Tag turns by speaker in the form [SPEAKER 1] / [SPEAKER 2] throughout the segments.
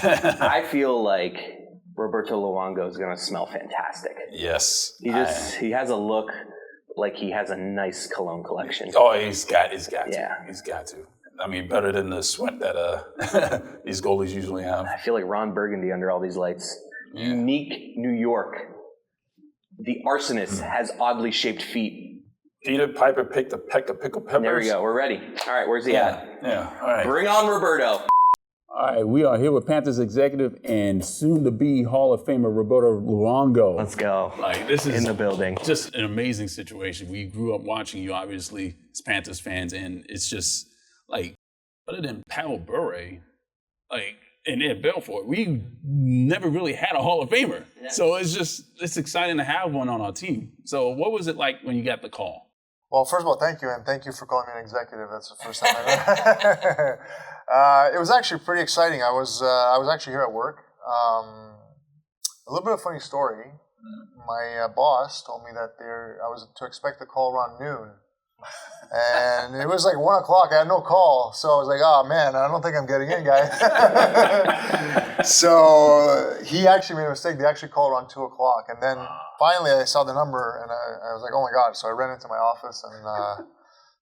[SPEAKER 1] I feel like Roberto Luongo is going to smell fantastic.
[SPEAKER 2] Yes.
[SPEAKER 1] He has a look like he has a nice cologne collection.
[SPEAKER 2] Oh, he's got to.
[SPEAKER 1] Yeah.
[SPEAKER 2] He's got to. I mean, better than the sweat that these goalies usually have.
[SPEAKER 1] I feel like Ron Burgundy under all these lights. Yeah. Unique New York. The arsonist has oddly shaped feet.
[SPEAKER 2] Peter Piper picked a peck of pickled peppers.
[SPEAKER 1] There we go. We're ready. All right, where's he at?
[SPEAKER 2] Yeah, all right.
[SPEAKER 1] Bring on Roberto.
[SPEAKER 3] All right, we are here with Panthers executive and soon-to-be Hall of Famer Roberto Luongo.
[SPEAKER 1] Let's go.
[SPEAKER 2] Like, this is
[SPEAKER 1] in the building.
[SPEAKER 2] Just an amazing situation. We grew up watching you, obviously, as Panthers fans, and it's just like, other than Powell Bure, like, and Ed Belfort, we never really had a Hall of Famer. Yeah. So it's exciting to have one on our team. So what was it like when you got the call?
[SPEAKER 4] Well, first of all, thank you, and thank you for calling me an executive. That's the first time I know. It was actually pretty exciting. I was actually here at work. A little bit of a funny story. My boss told me that I was to expect the call around noon. And it was like 1 o'clock. I had no call. So I was like, oh, man, I don't think I'm getting in, guys. So he actually made a mistake. They actually called around 2 o'clock. And then finally I saw the number, and I was like, oh, my God. So I ran into my office and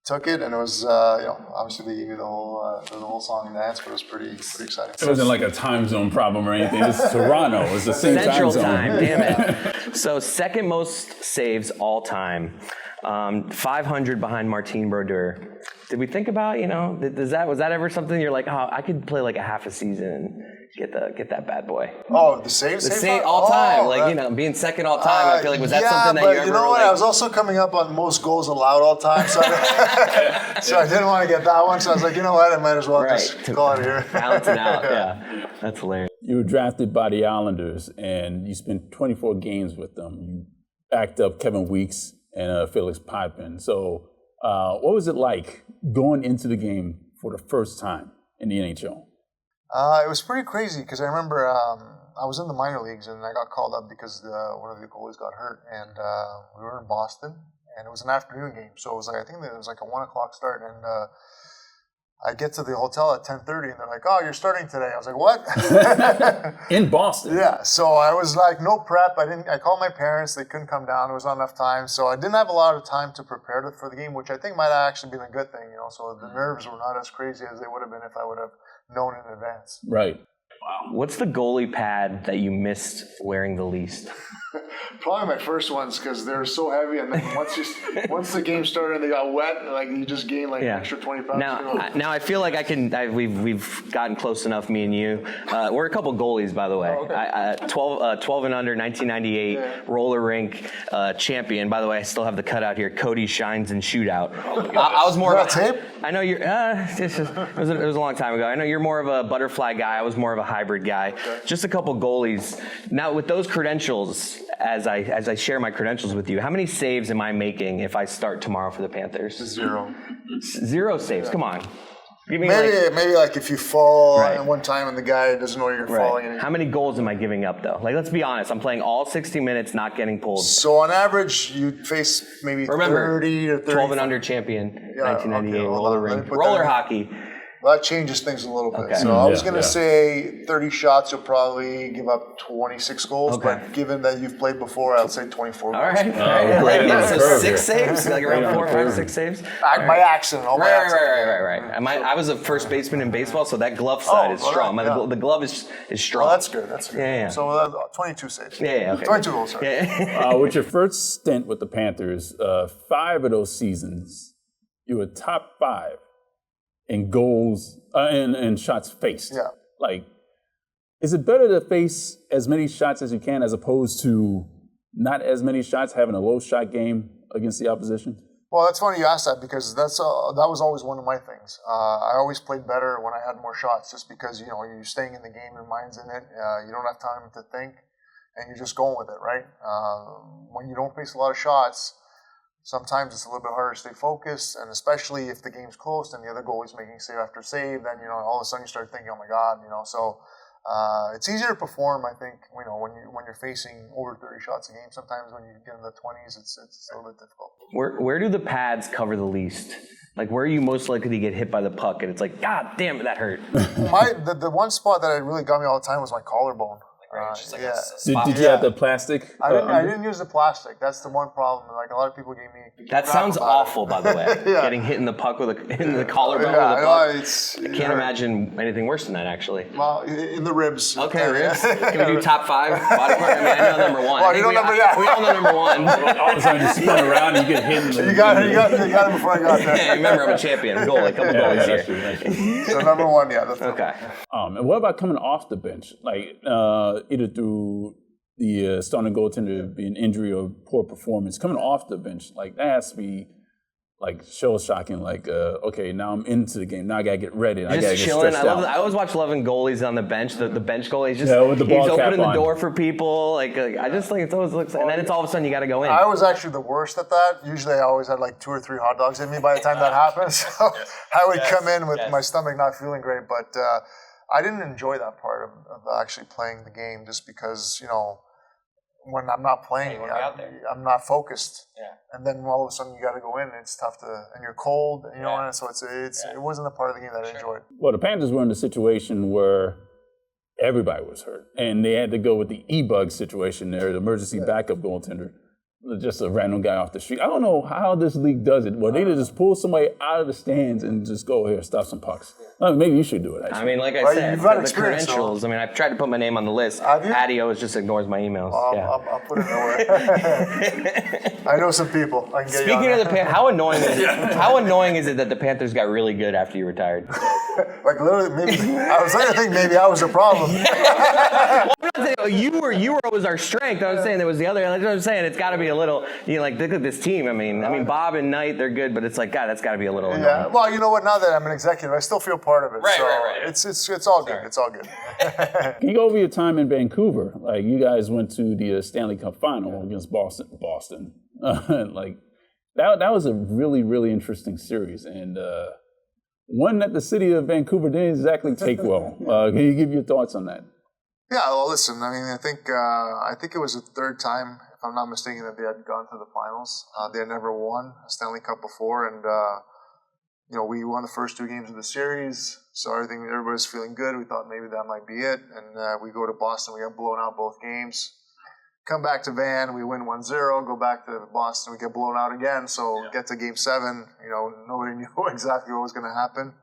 [SPEAKER 4] took it. And it was, obviously they gave me the whole song and dance, but it was pretty exciting.
[SPEAKER 3] It wasn't like a time zone problem or anything. This is Toronto. It's the same
[SPEAKER 1] Central
[SPEAKER 3] time zone.
[SPEAKER 1] Damn it. So second most saves all time. 500 behind Martin Brodeur. Did we think about, was that ever something you're like, oh, I could play like a half a season and get that bad boy?
[SPEAKER 4] Oh, the saves?
[SPEAKER 1] All time. Being second all time. I feel like, was that something that you ever...
[SPEAKER 4] you know what? I was also coming up on most goals allowed all time, so I didn't want to get that one. So I was like, you know what? I might as well just call it here.
[SPEAKER 1] Balance it out, yeah. That's hilarious.
[SPEAKER 3] You were drafted by the Islanders, and you spent 24 games with them. You backed up Kevin Weeks and Felix Potvin. So what was it like going into the game for the first time in the NHL?
[SPEAKER 4] It was pretty crazy because I remember I was in the minor leagues and I got called up because one of the goalies got hurt, and we were in Boston, and it was an afternoon game. So it was like, I think it was like a 1 o'clock start, and I get to the hotel at 10:30, and they're like, "Oh, you're starting today." I was like, "What?"
[SPEAKER 3] In Boston.
[SPEAKER 4] Yeah. So I was like, no prep. I called my parents. They couldn't come down. There was not enough time. So I didn't have a lot of time to prepare for the game, which I think might have actually been a good thing. So the nerves were not as crazy as they would have been if I would have known in advance.
[SPEAKER 3] Right.
[SPEAKER 1] Wow. What's the goalie pad that you missed wearing the least?
[SPEAKER 4] Probably my first ones, because they're so heavy, and then once the game started and they got wet, like you just gain an extra 20 pounds.
[SPEAKER 1] Now I feel like we've gotten close enough, me and you. We're a couple goalies, by the way.
[SPEAKER 4] Oh, okay.
[SPEAKER 1] 12 and under, 1998 roller rink champion. By the way, I still have the cutout here. Cody Shines and Shootout. I was more of a
[SPEAKER 4] tape.
[SPEAKER 1] I know you're. It was a long time ago. I know you're more of a butterfly guy. I was more of a hybrid guy. Okay. Just a couple goalies. Now with those credentials, as I share my credentials with you, how many saves am I making if I start tomorrow for the Panthers?
[SPEAKER 4] 0.
[SPEAKER 1] 0 saves. Yeah. Come on.
[SPEAKER 4] Maybe if you fall at one time and the guy doesn't know you're falling.
[SPEAKER 1] How many goals am I giving up though? Like, let's be honest. I'm playing all 60 minutes, not getting pulled.
[SPEAKER 4] So on average, you face maybe 30 to 30.
[SPEAKER 1] 12 and under champion, 1998 roller rink, roller hockey.
[SPEAKER 4] Well, that changes things a little bit. Okay. So I was going to say 30 shots, you'll probably give up 26 goals. Okay. But given that you've played before, I'd say 24 goals.
[SPEAKER 1] All right. So 6 saves? Like around 4, 5, 6 saves?
[SPEAKER 4] By accident.
[SPEAKER 1] Right. I was a first baseman in baseball, so that glove side is strong. The glove is strong.
[SPEAKER 4] Oh, that's good. Yeah. So 22 saves.
[SPEAKER 1] Yeah, okay.
[SPEAKER 4] 22 goals, sorry.
[SPEAKER 1] Yeah.
[SPEAKER 3] With your first stint with the Panthers, 5 of those seasons, you were top 5 in goals and shots faced.
[SPEAKER 4] Yeah.
[SPEAKER 3] Like, is it better to face as many shots as you can as opposed to not as many shots, having a low shot game against the opposition?
[SPEAKER 4] Well, that's funny you asked that, because that was always one of my things. I always played better when I had more shots, just because you're staying in the game, your mind's in it. You don't have time to think, and you're just going with it, right? When you don't face a lot of shots, sometimes it's a little bit harder to stay focused, and especially if the game's close and the other goalie's making save after save, then all of a sudden you start thinking, oh my God, So It's easier to perform, I think, when you're facing over 30 shots a game. Sometimes when you get in the 20s, it's a little bit difficult.
[SPEAKER 1] Where do the pads cover the least? Like, where are you most likely to get hit by the puck? And it's like, God damn it, that hurt.
[SPEAKER 4] The one spot that really got me all the time was my collarbone.
[SPEAKER 3] Did you have the plastic?
[SPEAKER 4] I didn't use the plastic. That's the one problem. Like, a lot of people gave me.
[SPEAKER 1] That sounds awful, by the way. Getting hit in the puck in the collarbone with a puck. I can't imagine anything worse than that, actually.
[SPEAKER 4] Well, in the ribs.
[SPEAKER 1] Okay, ribs. Can we do top 5 body part? I mean, I know number 1.
[SPEAKER 4] Well, you know
[SPEAKER 1] we all know number 1.
[SPEAKER 3] All of a sudden, you spin around and you get hit.
[SPEAKER 4] You got it before I got there.
[SPEAKER 1] Hey, remember, I'm a champion. Goalie, a couple goalies here.
[SPEAKER 3] That's true.
[SPEAKER 4] So number 1, that's
[SPEAKER 1] okay.
[SPEAKER 3] And what about coming off the bench? Like, either through the starting goaltender being injury or poor performance, coming off the bench, like that has to be like shell-shocking. Like, okay, now I'm into the game. Now I gotta get ready. I gotta get
[SPEAKER 1] chilling.
[SPEAKER 3] stretched out.
[SPEAKER 1] I always watch loving goalies on the bench. The bench goalie, he's
[SPEAKER 3] with the ball
[SPEAKER 1] he's
[SPEAKER 3] cap
[SPEAKER 1] opening the
[SPEAKER 3] on.
[SPEAKER 1] door for people. Like I just think it always looks, and then it's all of a sudden you got to go in.
[SPEAKER 4] I was actually the worst at that. Usually I always had like 2 or 3 hot dogs in me by the time that happened. So I would come in with my stomach not feeling great, but I didn't enjoy that part of actually playing the game just because, when I'm not playing, I'm not focused. Yeah. And then all of a sudden you got to go in and it's tough and you're cold, and so it wasn't a part of the game that I enjoyed.
[SPEAKER 3] Well, the Panthers were in a situation where everybody was hurt and they had to go with the E-Bug situation there, the emergency backup goaltender. Just a random guy off the street. I don't know how this league does it. Well, they just pull somebody out of the stands and just go here, stop some pucks. Maybe you should do it, actually.
[SPEAKER 1] I mean, like I said,
[SPEAKER 4] you've got
[SPEAKER 1] the
[SPEAKER 4] experience,
[SPEAKER 1] credentials. I mean, I've tried to put my name on the list.
[SPEAKER 4] Have you?
[SPEAKER 1] Addy always just ignores my emails.
[SPEAKER 4] I'll put it nowhere. I know some people. I can get
[SPEAKER 1] Speaking
[SPEAKER 4] you on
[SPEAKER 1] of the Panthers, how annoying is it that the Panthers got really good after you retired?
[SPEAKER 4] Like literally, maybe I was starting to think maybe I was the problem.
[SPEAKER 1] You were always our strength. I was saying there was the other. That's what I'm saying. It's got to be a little. Look at this team. I mean, Bob and Knight, they're good, but it's like, God, that's got to be a little.
[SPEAKER 4] Yeah.
[SPEAKER 1] Annoying.
[SPEAKER 4] Well, you know what? Now that I'm an executive, I still feel part of it.
[SPEAKER 1] Right.
[SPEAKER 4] It's all good. It's all good.
[SPEAKER 3] Can you go over your time in Vancouver? Like, you guys went to the Stanley Cup final against Boston. Like, that was a really, really interesting series, and one that the city of Vancouver didn't exactly take well. Can you give your thoughts on that?
[SPEAKER 4] Yeah. Well, listen. I mean, I think it was the 3rd time, if I'm not mistaken, that they had gone to the finals. They had never won a Stanley Cup before, and we won the first 2 games of the series, so everybody was feeling good. We thought maybe that might be it, and we go to Boston. We got blown out both games. Come back to Van, we win 1-0. Go back to Boston, we get blown out again. So get to Game 7, nobody knew exactly what was going to happen.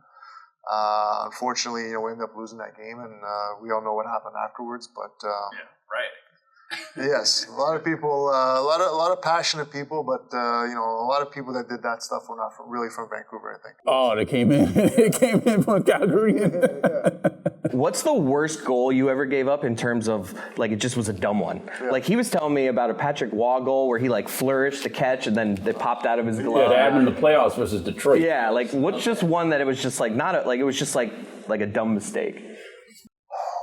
[SPEAKER 4] Unfortunately, we ended up losing that game, and we all know what happened afterwards. But yes, a lot of people, a lot of passionate people, but a lot of people that did that stuff were not really from Vancouver, I think.
[SPEAKER 3] Oh, they came in. They came in from Calgary.
[SPEAKER 1] What's the worst goal you ever gave up in terms of, like, it just was a dumb one? Yeah. Like, he was telling me about a Patrick Waugh goal where he, like, flourished the catch and then it popped out of his glove.
[SPEAKER 3] Yeah, that happened in the playoffs versus Detroit.
[SPEAKER 1] Yeah, like, what's just one that it was just, like, it was just, like a dumb mistake?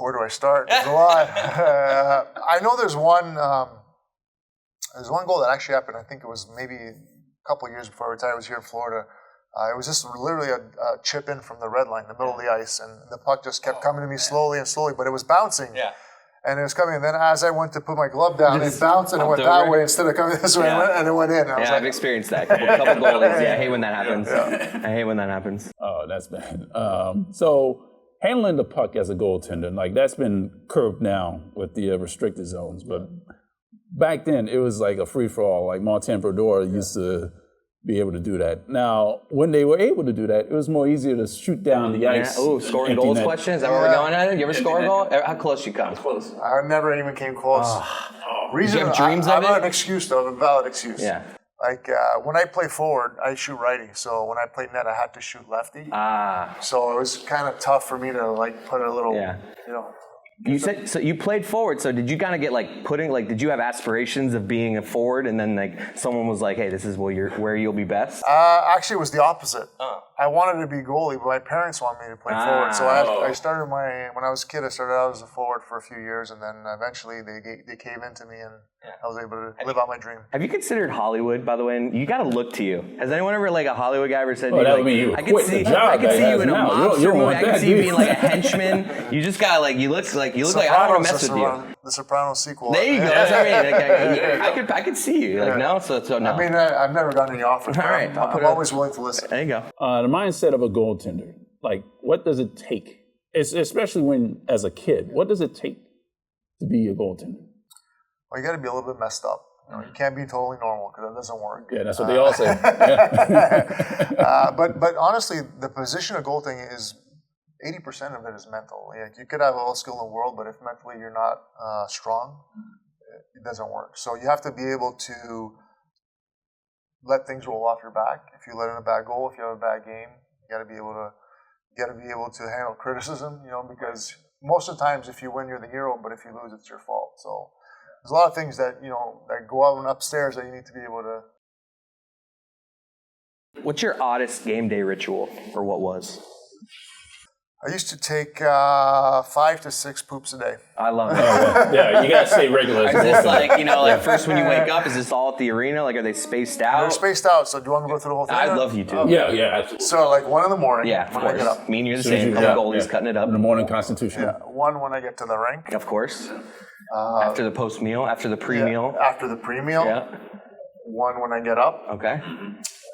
[SPEAKER 4] Where do I start? There's a lot. I know there's one goal that actually happened. I think it was maybe a couple of years before I retired. I was here in Florida. It was just literally a chip in from the red line, the middle of the ice, and the puck just kept coming to me slowly and slowly, but it was bouncing. Yeah. And it was coming, and then as I went to put my glove down, it bounced and it went that way instead of coming this way, and it went in.
[SPEAKER 1] I've experienced that. Couple goalies. Yeah, I hate when that happens. I hate when that happens.
[SPEAKER 3] Oh, that's bad. So handling the puck as a goaltender, like, that's been curbed now with the restricted zones, but back then it was like a free-for-all. Like, Martin Brodeur used to be able to do that. Now, when they were able to do that, it was more easier to shoot down the ice.
[SPEAKER 1] Oh, scoring goals question? Is that where we're going at? You ever score a goal? How close you come? Close.
[SPEAKER 4] I never even came close. Reason,
[SPEAKER 1] you have dreams of it?
[SPEAKER 4] I have an excuse, though, a valid excuse.
[SPEAKER 1] Yeah.
[SPEAKER 4] Like, when I play forward, I shoot righty. So when I played net, I had to shoot lefty. So it was kind of tough for me to, like, put a little,
[SPEAKER 1] You said, so you played forward, so did you kind of get, like, did you have aspirations of being a forward, and then, like, someone was like, hey, this is where you'll be best?
[SPEAKER 4] Actually, it was the opposite. I wanted to be goalie, but my parents wanted me to play forward. So I started when I was a kid, I started out as a forward for a few years, and then eventually they came into me, and I was able to live out my dream.
[SPEAKER 1] Have you considered Hollywood, by the way? And you got to look to you. Has anyone ever, like, a Hollywood guy ever said,
[SPEAKER 3] that would mean you
[SPEAKER 1] I could see you in a monster movie. I could see you being, like, a henchman. You just got, like, you look like like you look like I don't want to mess with you.
[SPEAKER 4] The Sopranos sequel.
[SPEAKER 1] There you go. That's what I mean. Like, I could see you. Like no, so no.
[SPEAKER 4] I mean, I've never gotten any offers.
[SPEAKER 1] All right,
[SPEAKER 4] I'm always willing to listen.
[SPEAKER 1] There you go.
[SPEAKER 3] The mindset of a goaltender, like what does it take? Especially when, as a kid, what does it take to be a goaltender?
[SPEAKER 4] Well, you got to be a little bit messed up. You can't be totally normal because that doesn't work.
[SPEAKER 3] Yeah, that's what they all say.
[SPEAKER 4] But honestly, the position of goaltending is 80% of it is mental. Like, you could have all the skill in the world, but if mentally you're not strong, it doesn't work. So you have to be able to let things roll off your back. If you let in a bad goal, if you have a bad game, you got to be able to handle criticism. Because most of the times, if you win, you're the hero, but if you lose, it's your fault. So there's a lot of things that that go out and upstairs that you need to be able to.
[SPEAKER 1] What's your oddest game day ritual, or what was?
[SPEAKER 4] I used to take 5 to 6 poops a day.
[SPEAKER 1] I love that.
[SPEAKER 3] Yeah, you gotta stay regular.
[SPEAKER 1] Is this like first when you wake up? Is this all at the arena? Like, are they spaced out?
[SPEAKER 4] They're spaced out. So do you want me to go through the whole thing?
[SPEAKER 1] I'd love you to.
[SPEAKER 3] Yeah, absolutely.
[SPEAKER 4] So like 1 in the morning.
[SPEAKER 1] Yeah, of
[SPEAKER 4] when I get
[SPEAKER 1] course.
[SPEAKER 4] up.
[SPEAKER 1] Me and you're the same. Couple goalies cutting it up.
[SPEAKER 3] In the morning, constitutional.
[SPEAKER 4] Yeah, 1 when I get to the rink.
[SPEAKER 1] Of course. After the post meal, after the pre meal.
[SPEAKER 4] After the pre-meal.
[SPEAKER 1] Yeah.
[SPEAKER 4] 1 when I get up.
[SPEAKER 1] Okay.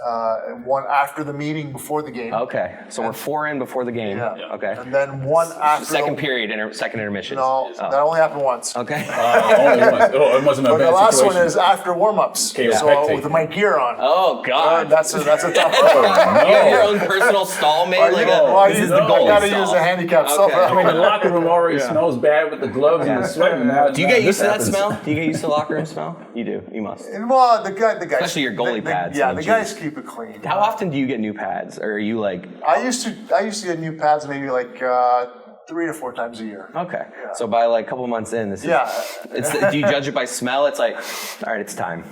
[SPEAKER 4] 1 after the meeting before the game.
[SPEAKER 1] Okay. So we're 4 in before the game.
[SPEAKER 4] Yeah.
[SPEAKER 1] Okay.
[SPEAKER 4] And then 1 after
[SPEAKER 1] Second period, second intermission.
[SPEAKER 4] No, that only happened once.
[SPEAKER 1] Okay.
[SPEAKER 3] Only once. Oh, it wasn't a
[SPEAKER 4] But
[SPEAKER 3] bad
[SPEAKER 4] the last
[SPEAKER 3] situation.
[SPEAKER 4] one is after warm-ups.
[SPEAKER 3] Okay,
[SPEAKER 4] so
[SPEAKER 3] spectate.
[SPEAKER 4] with my gear on.
[SPEAKER 1] Oh God.
[SPEAKER 4] That's a tough one.
[SPEAKER 1] You have your own personal stall made? This is the
[SPEAKER 4] I
[SPEAKER 1] goalie
[SPEAKER 4] gotta
[SPEAKER 1] stall.
[SPEAKER 4] use the handicap stuff.
[SPEAKER 3] I mean, the locker room already smells bad with the gloves and the sweat. Now,
[SPEAKER 1] Do you get used to that
[SPEAKER 3] happens.
[SPEAKER 1] smell? Do you get used to the locker room smell? You do. You must.
[SPEAKER 4] Well, the guys.
[SPEAKER 1] Especially your goalie pads.
[SPEAKER 4] Yeah,
[SPEAKER 1] I mean,
[SPEAKER 4] the guys keep it clean.
[SPEAKER 1] How often do you get new pads, or are you like?
[SPEAKER 4] I used to get new pads maybe like 3 to 4 times a year.
[SPEAKER 1] Okay. So by like a couple months in, this is.
[SPEAKER 4] Yeah.
[SPEAKER 1] Do you judge it by smell? It's like, all right, it's time.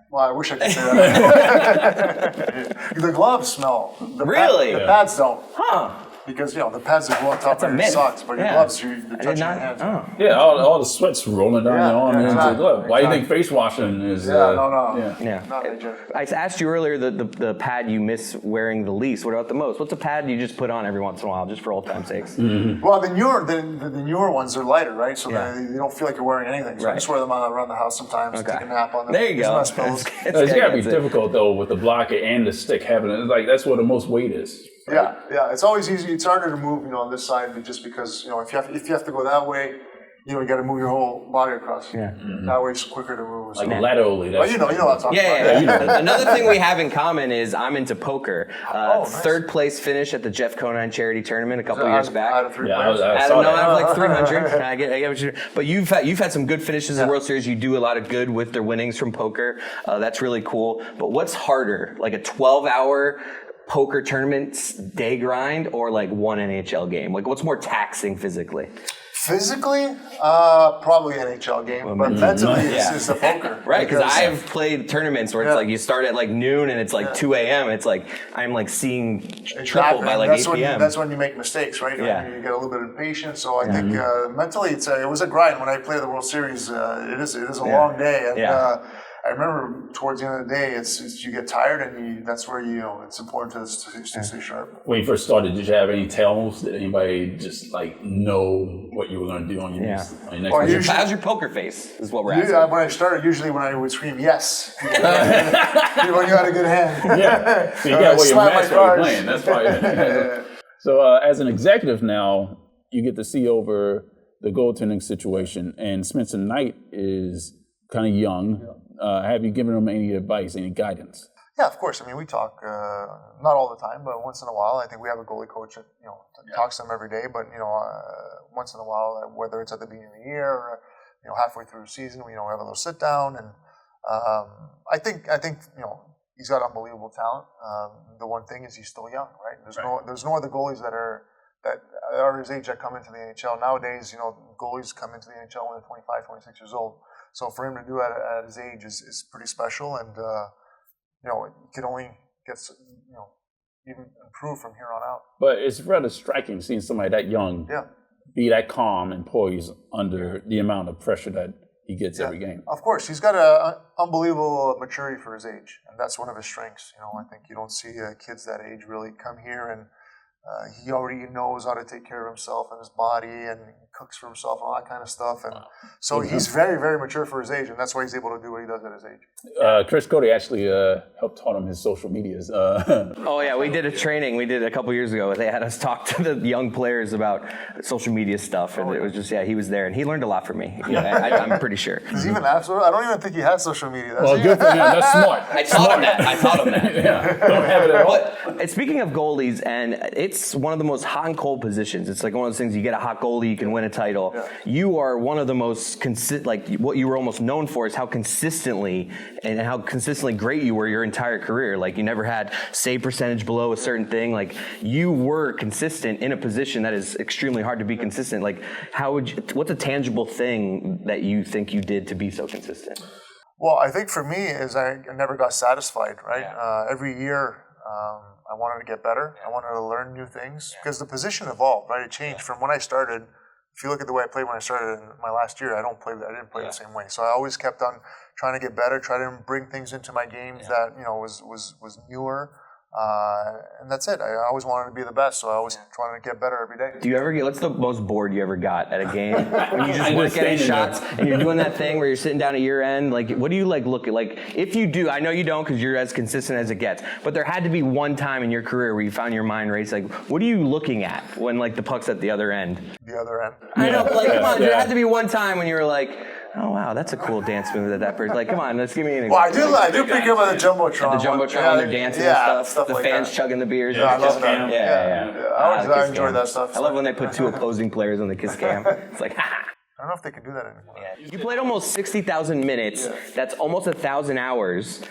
[SPEAKER 4] Well, I wish I could say that. The gloves smell.
[SPEAKER 1] Really?
[SPEAKER 4] The pads don't.
[SPEAKER 1] Huh.
[SPEAKER 4] Because, the pads that go on top
[SPEAKER 1] a
[SPEAKER 4] of your
[SPEAKER 1] myth.
[SPEAKER 4] socks, but your
[SPEAKER 1] Yeah.
[SPEAKER 4] gloves, you're
[SPEAKER 1] I did
[SPEAKER 4] touching your
[SPEAKER 1] not.
[SPEAKER 4] hands.
[SPEAKER 1] Oh.
[SPEAKER 3] Yeah, all the sweat's rolling down your arm and into the
[SPEAKER 4] exactly,
[SPEAKER 3] glove. Why do you think
[SPEAKER 4] exactly.
[SPEAKER 3] face washing is?
[SPEAKER 4] No.
[SPEAKER 1] Yeah.
[SPEAKER 4] Not legit.
[SPEAKER 1] I asked you earlier the pad you miss wearing the least. What about the most? What's a pad you just put on every once in a while, just for old time's sakes?
[SPEAKER 3] Mm-hmm.
[SPEAKER 4] Well, the newer ones are lighter, right? So then you don't feel like you're wearing anything. So I
[SPEAKER 1] Right.
[SPEAKER 4] just wear them around the house sometimes.
[SPEAKER 1] Okay.
[SPEAKER 4] Take a nap on them.
[SPEAKER 1] There you
[SPEAKER 4] Use
[SPEAKER 1] go.
[SPEAKER 4] them as pillows.
[SPEAKER 3] It's got to be difficult though with the blocker and the stick having it. Like that's where the most weight is.
[SPEAKER 4] Yeah. It's always easy. It's harder to move, on this side, just because if you have to go that way, you got to move your whole body across.
[SPEAKER 1] Yeah.
[SPEAKER 4] That way it's quicker to move.
[SPEAKER 3] Like laterally.
[SPEAKER 4] But you know what I'm talking
[SPEAKER 1] Yeah.
[SPEAKER 4] about.
[SPEAKER 1] Another thing we have in common is I'm into poker.
[SPEAKER 4] Nice.
[SPEAKER 1] Third place finish at the Jeff Conine charity tournament a couple years back.
[SPEAKER 4] Out of 3
[SPEAKER 3] Yeah,
[SPEAKER 4] players.
[SPEAKER 3] I
[SPEAKER 1] I
[SPEAKER 3] saw
[SPEAKER 1] don't know.
[SPEAKER 3] that.
[SPEAKER 1] I have like 300. I get what you're, but you've had some good finishes in the World Series. You do a lot of good with their winnings from poker. That's really cool. But what's harder, like a 12-hour poker tournament day grind, or like one NHL game? Like, what's more taxing physically?
[SPEAKER 4] Physically, probably NHL game, but mentally it's the poker.
[SPEAKER 1] Right, because I've played tournaments where it's like you start at like noon and it's like 2 a.m. It's like I'm like seeing triple by like 8 p.m.
[SPEAKER 4] That's when you make mistakes, right?
[SPEAKER 1] Yeah.
[SPEAKER 4] You get a little bit impatient. So I think mentally it was a grind. When I play the World Series, it is a long day. And, I remember towards the end of the day, it's you get tired, and that's where it's important to stay sharp.
[SPEAKER 3] When you first started, did you have any tells? Did anybody just like know what you were going to do on your next? On your next
[SPEAKER 1] How's your poker face? Is what we're asking.
[SPEAKER 4] When I started, usually when I would scream yes, people knew I had a good hand.
[SPEAKER 3] Yeah, so you got what your
[SPEAKER 4] slap my
[SPEAKER 3] master was
[SPEAKER 4] cards.
[SPEAKER 3] playing. That's why. So as an executive now, you get to see over the goaltending situation, and Spencer Knight is kind of young. Have you given him any advice, any guidance?
[SPEAKER 4] Yeah, of course. I mean, we talk not all the time, but once in a while. I think we have a goalie coach that talks to them every day. But once in a while, whether it's at the beginning of the year or halfway through the season, we have a little sit down. And I think he's got unbelievable talent. The one thing is he's still young, right? There's no other goalies that are his age that come into the NHL nowadays. Goalies come into the NHL when they're 25, 26 years old. So for him to do it at his age is pretty special, and it can only get even improve from here on out.
[SPEAKER 3] But it's rather striking seeing somebody that young be that calm and poised under the amount of pressure that he gets every game.
[SPEAKER 4] Of course, he's got an unbelievable maturity for his age, and that's one of his strengths. I think you don't see kids that age really come here and he already knows how to take care of himself and his body, and he cooks for himself and all that kind of stuff. And so he's very, very mature for his age, and that's why he's able to do what he does at his age.
[SPEAKER 3] Chris Cody actually helped taught him his social medias.
[SPEAKER 1] Oh yeah, we did a training we did a couple years ago. They had us talk to the young players about social media stuff, and it was just he was there, and he learned a lot from me. I'm pretty sure.
[SPEAKER 4] Does he even have social? I don't even think he has social media.
[SPEAKER 3] Well, good for him. That's smart.
[SPEAKER 1] I taught him that.
[SPEAKER 3] Yeah. Don't have it at all.
[SPEAKER 1] And speaking of goalies, and it's one of the most hot and cold positions. It's like one of those things, you get a hot goalie, you can win a title. Yeah. You are one of the most what you were almost known for is how consistently great you were your entire career. Like, you never had save percentage below a certain thing. Like, you were consistent in a position that is extremely hard to be consistent. Like, what's a tangible thing that you think you did to be so consistent?
[SPEAKER 4] Well, I think for me is I never got satisfied, right? Yeah. Every year, I wanted to get better. I wanted to learn new things because the position evolved, right? It changed from when I started. If you look at the way I played when I started in my last year, I didn't play the same way. So I always kept on trying to get better, try to bring things into my games that was newer. And that's it. I always wanted to be the best, so I always trying to get better every day.
[SPEAKER 1] Do you ever what's the most bored you ever got at a game? When you just weren't getting shots and you're doing that thing where you're sitting down at your end, like, what do you look at? Like, if you do, I know you don't because you're as consistent as it gets, but there had to be one time in your career where you found your mind race. Like, what are you looking at when the puck's at the other end?
[SPEAKER 4] The other end.
[SPEAKER 1] I know, come on, there had to be one time when you were like, oh wow, that's a cool dance move that person. Like, come on, let's give me an example.
[SPEAKER 4] Well, I do pick up at the Jumbotron.
[SPEAKER 1] At the Jumbotron, they're dancing and stuff. The
[SPEAKER 4] like
[SPEAKER 1] fans
[SPEAKER 4] that.
[SPEAKER 1] chugging the beers.
[SPEAKER 4] Yeah, I love that.
[SPEAKER 1] Yeah.
[SPEAKER 4] I enjoy that stuff.
[SPEAKER 1] I love when they put two opposing players on the kiss cam. It's like, ha.
[SPEAKER 4] I don't know if they can do that anymore.
[SPEAKER 1] Yeah. You played almost 60,000 minutes. That's almost 1,000 hours.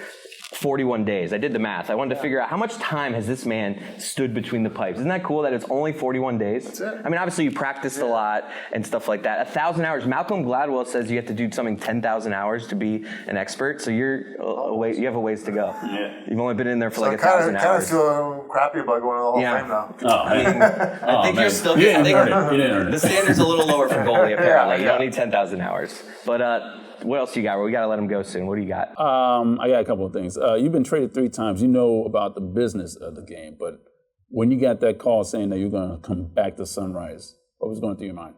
[SPEAKER 1] 41 days. I did the math. I wanted to figure out how much time has this man stood between the pipes. Isn't that cool that it's only 41 days?
[SPEAKER 4] That's it.
[SPEAKER 1] I mean, obviously you practiced a lot and stuff like that. 1,000 hours. Malcolm Gladwell says you have to do something 10,000 hours to be an expert. So you have a ways to go. Yeah. You've only been in there for 1,000 hours.
[SPEAKER 4] I kind of feel crappy about going to the Hall of Fame now.
[SPEAKER 1] Oh, I mean, I think you're still getting the standard's a little lower for goalie apparently. You don't need 10,000 hours. But what else you got? We got to let him go soon. What do you got?
[SPEAKER 3] I got a couple of things. You've been traded 3 times. You know about the business of the game, but when you got that call saying that you're going to come back to Sunrise, what was going through your mind?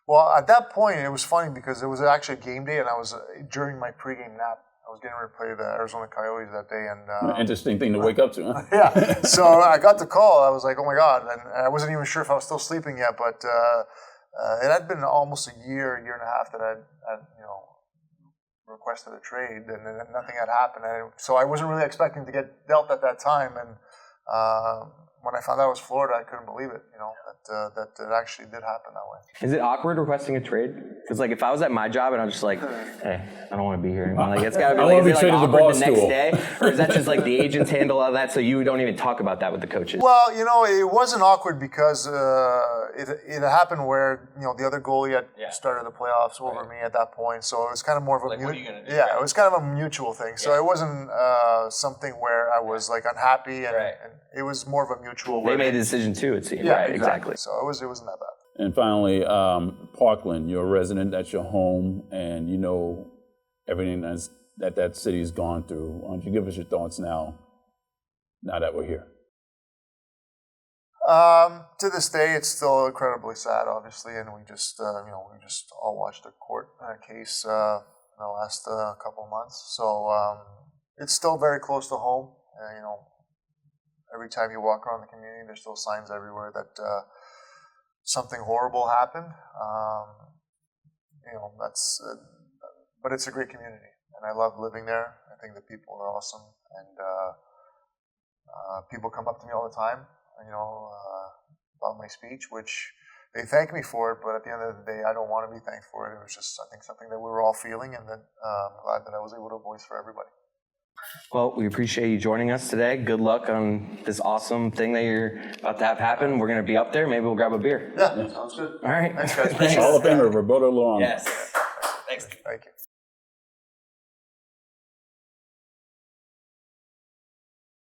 [SPEAKER 4] Well, at that point, it was funny because it was actually game day, and I was during my pregame nap. I was getting ready to play the Arizona Coyotes that day, and
[SPEAKER 3] interesting thing to wake up to, huh?
[SPEAKER 4] Yeah. So I got the call. I was like, "Oh my god!" And I wasn't even sure if I was still sleeping yet, but it had been almost a year and a half that I'd requested a trade, and then nothing had happened. So I wasn't really expecting to get dealt at that time, and when I found out it was Florida, I couldn't believe it. That it actually did happen that way.
[SPEAKER 1] Is it awkward requesting a trade? Because if I was at my job and I was just like, hey, I don't want to be here anymore. It's got to be awkward the next day, or is that just the agents handle all that, so you don't even talk about that with the coaches?
[SPEAKER 4] Well, it wasn't awkward because it happened where the other goalie had started the playoffs over me at that point, so it was kind of more of a it was kind of a mutual thing. So it wasn't something where I was unhappy, and it was more of a mutual.
[SPEAKER 1] They made the decision too, it seemed.
[SPEAKER 4] Yeah, exactly. So it wasn't that bad.
[SPEAKER 3] And finally, Parkland, you're a resident, that's your home, and you know everything that city's gone through. Why don't you give us your thoughts now that we're here?
[SPEAKER 4] To this day, it's still incredibly sad, obviously, and we just all watched a court case in the last couple of months. So it's still very close to home. Every time you walk around the community, there's still signs everywhere that something horrible happened. But it's a great community, and I love living there. I think the people are awesome, and people come up to me all the time, about my speech, which they thank me for it. But at the end of the day, I don't want to be thanked for it. It was just, I think, something that we were all feeling, and that I'm glad that I was able to voice for everybody.
[SPEAKER 1] Well, we appreciate you joining us today. Good luck on this awesome thing that you're about to have happen. We're going to be up there. Maybe we'll grab a beer.
[SPEAKER 4] Yeah, sounds good.
[SPEAKER 1] All right.
[SPEAKER 4] Thanks, guys.
[SPEAKER 1] Thanks.
[SPEAKER 3] Hall of Famer Roberto Luongo.
[SPEAKER 1] Yes.